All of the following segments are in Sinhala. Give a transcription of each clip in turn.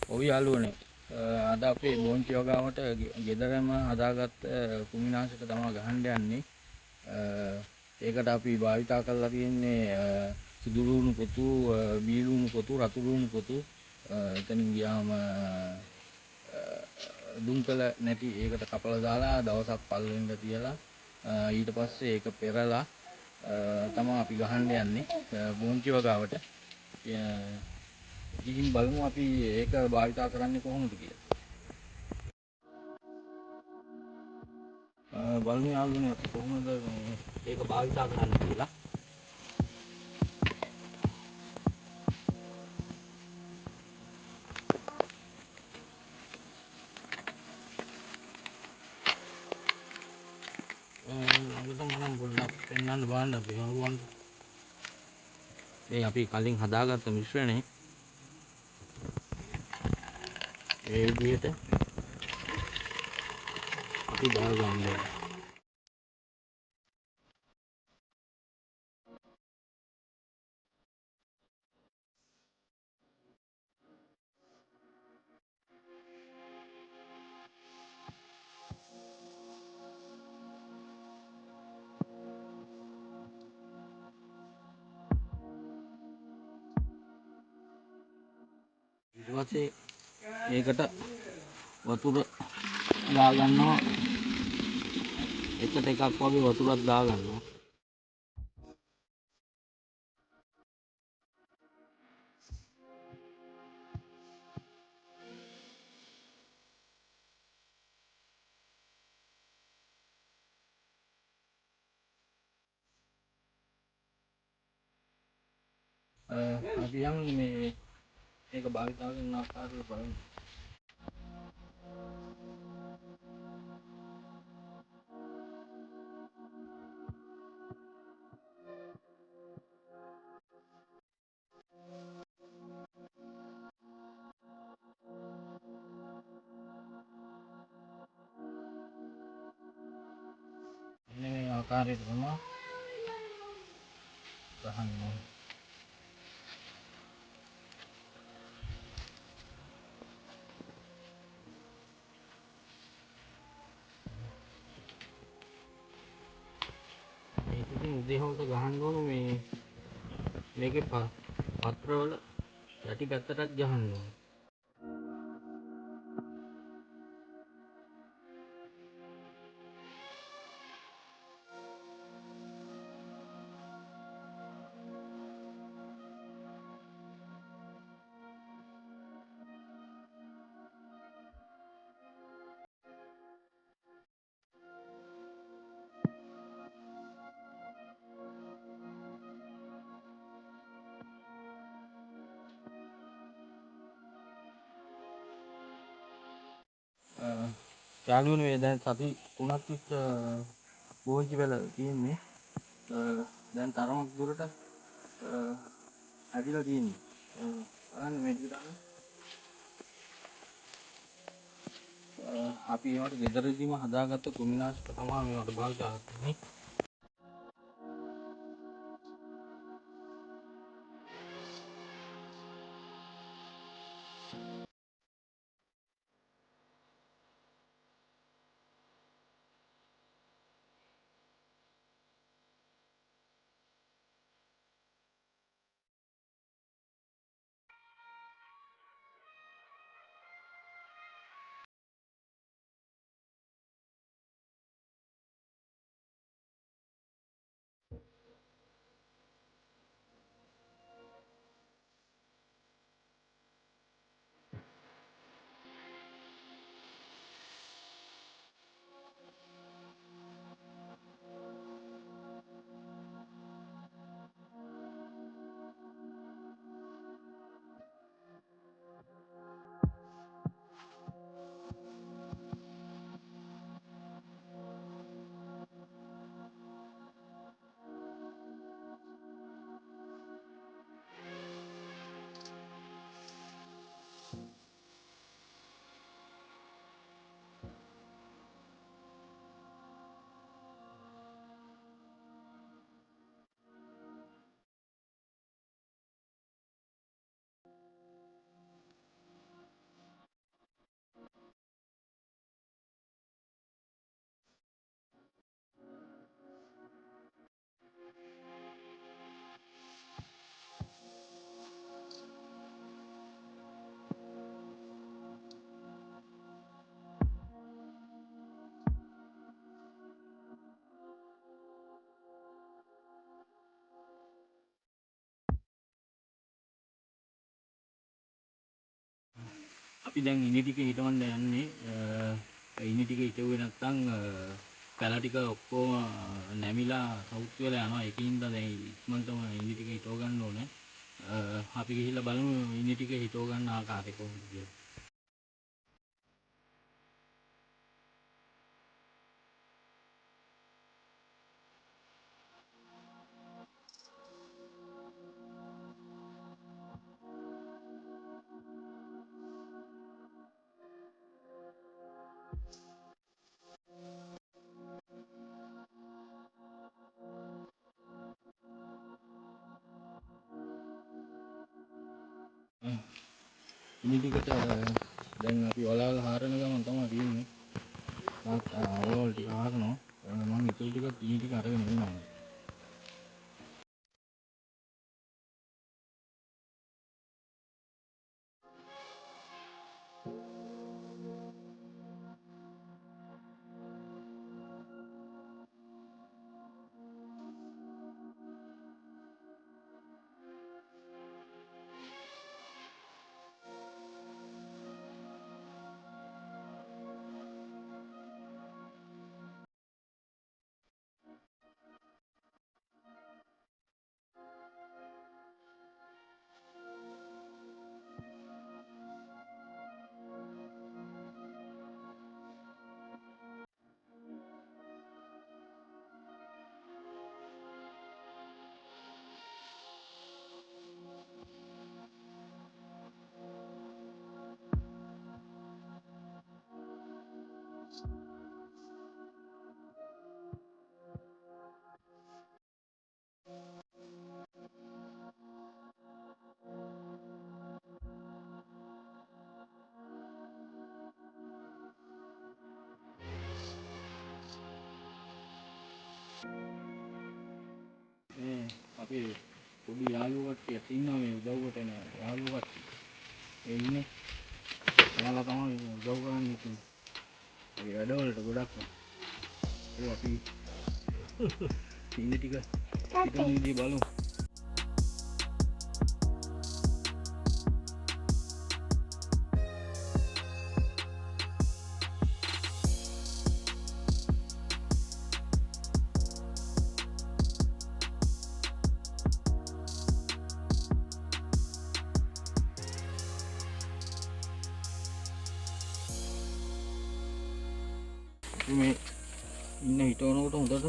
ඔව් යාළුවනේ. අද අපේ බෝංචි වගාවට ගෙදරම හදාගත්ත කුමිනාශක තමයි ගහන්න යන්නේ. ඒකට අපි භාවිතා කරලා තියෙන්නේ සුදු ලුණු පොතු, බී ලුණු පොතු, රතු ලුණු පොතු. එතනින් ගියාම දුම්කල නැති ඒකට කපලා දාලා දවසක් පල් වෙන්න තියලා ඊට පස්සේ ඒක පෙරලා තමයි අපි ගහන්න යන්නේ බෝංචි වගාවට. ඉතින් බලමු අපි ඒක භාවිතා කරන්නේ කොහොමද කියලා. බලමු යාළුවනේ අපි කොහොමද ඒක භාවිතා කරන්නේ කියලා. අලුතෙන් මනම් පොඩ්ඩක් පෙන්වන්න බලන්න අපි යාළුවන්ට. මේ අපි කලින් හදාගත්ත මිශ්‍රණය ඒ විදිහට අපි දාගන්න. ඊට පස්සේ ඒකට වතුර දාගන්නවා. එකට එකක් වගේ වතුරක් දාගන්නවා. අපි යන්නේ මේ ඒක භාවිතා කරන ආකාරය බලමු. මේ ආකාරයට තමයි ගහන්නේ. ඉතින් උදේ හවස ගහන්න ඕනේ මේකේ පත්‍රවල යටි පැත්තටත් ගහන්න ඕනේ. යාළුවනේ මේ දැන් සති 3ක් විතර බෝංචි වල තියෙන්නේ. දැන් තරමක් දුරට හැදිලා තියෙන්නේ. බලන්න මේ විදිහට. අපි ඒවට ගෙදරදීම හදාගත්ත කුමිනාශක තමයි මේවට භාවිතා කරන්නේ. අපි දැන් ඉනි ටික හිටවන්න යන්නේ. ඉනි ටික හිටුවේ නැත්නම් පැල ටික ඔක්කොම නැමිලා සවුත් වෙලා යනවා. ඒකින්ද දැන් ඉක්මනටම ඉනි ටික හිටව ගන්න ඕනේ. අපි ගිහිල්ලා බලමු ඉනි ටික හිටව ගන්න ආකාරය කොහොමද කියලා. ඉනි ටිකට දැන් අපි වලාල් හරන ගමන් තමයි තියෙන්නේ. වලාල් ටික හරනවා. මම ඉතුරු ටික ඉනි ටික අරගෙන එන්නම්. අපි පොඩි යාළුවෝ කට්ටියක් ඉන්නවා මේ උදව්වට එන යාළුවෝ කට්ටිය. ඒ ඉන්නේ. එයාලා තමයි උදව් කරන්නේ ඉතින්. ඒ වැඩවලට ගොඩක්. ඒ අපි ඉන්නේ ටික හිතන විදිහ බලමු. මේ ඉන්න හිටවනකොට හොඳට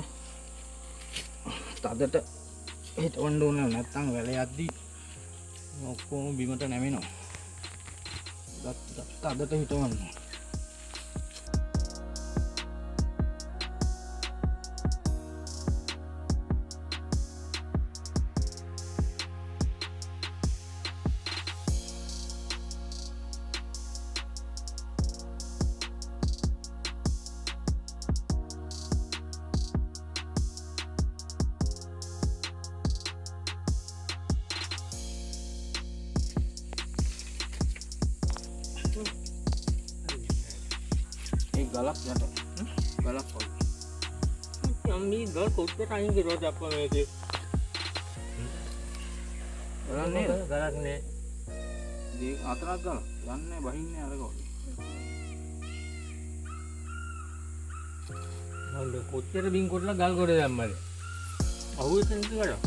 තදට හිටවන්න ඕනේ නැත්නම් වැල යද්දි ඔක්කොම බිමට නැමෙනවා. තදට හිටවන්න. गलत गलत अम्मी घर कोट टाइम की रोज आपको मैं थी गलत ने देख आतरा गल जानने बहिन ने अलग हो हम कोचर बिंग कोटला गाल करे हमारे अहू सेंस करो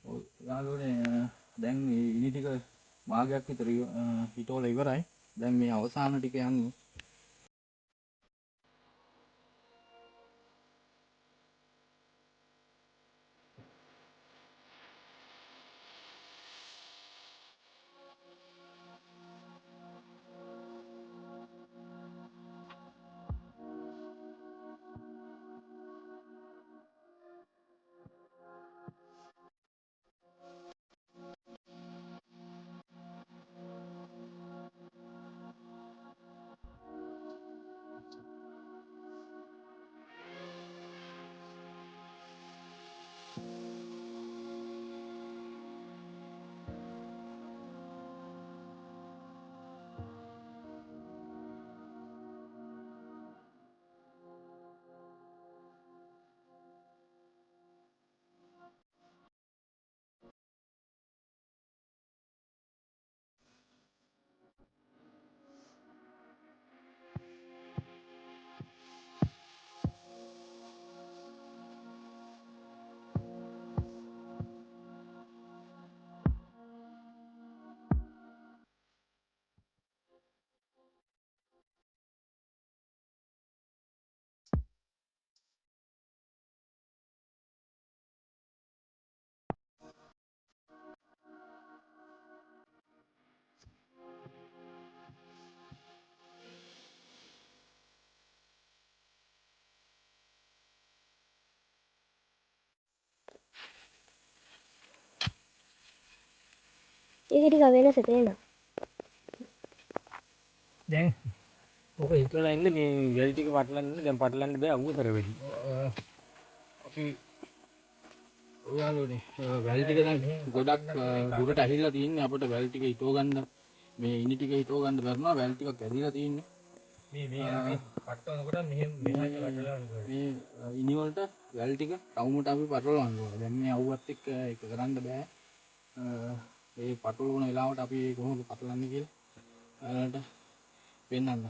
ඔව් යාළුවනේ දැන් මේ ඉනි ටික භාගයක් විතර හිටවල ඉවරයි. දැන් මේ අවසාන ටික යන්නේ. ඒක ටික වෙනස තේරෙනවා. දැන් ඔක හිතලා ඉන්න මේ වැලි ටික පටලන්න දැන් පටලන්න බෑ අවුතර වෙලි. අපි ඔව් යාළුවනේ වැල් ටික දැන් ගොඩක් දුරට ඇහිලා තින්නේ. අපිට වැල් ටික හිටව ගන්න මේ ඉනි ටික හිටව ගන්න බැරිනවා. වැල් ටික කැඩිලා තින්නේ. මේ පටවනකොට මෙහෙම මෙහෙම පටලනවා. මේ ඉනි වලට වැල් ටික තවුමට අපි පටලවන්න ඕනේ. දැන් මේ අවුවත් එක්ක ඒක කරන්න බෑ. ඒ පටලවන වෙලාවට අපි කොහොමද පටලන්නේ කියලා ඔයාලට පෙන්නන්න.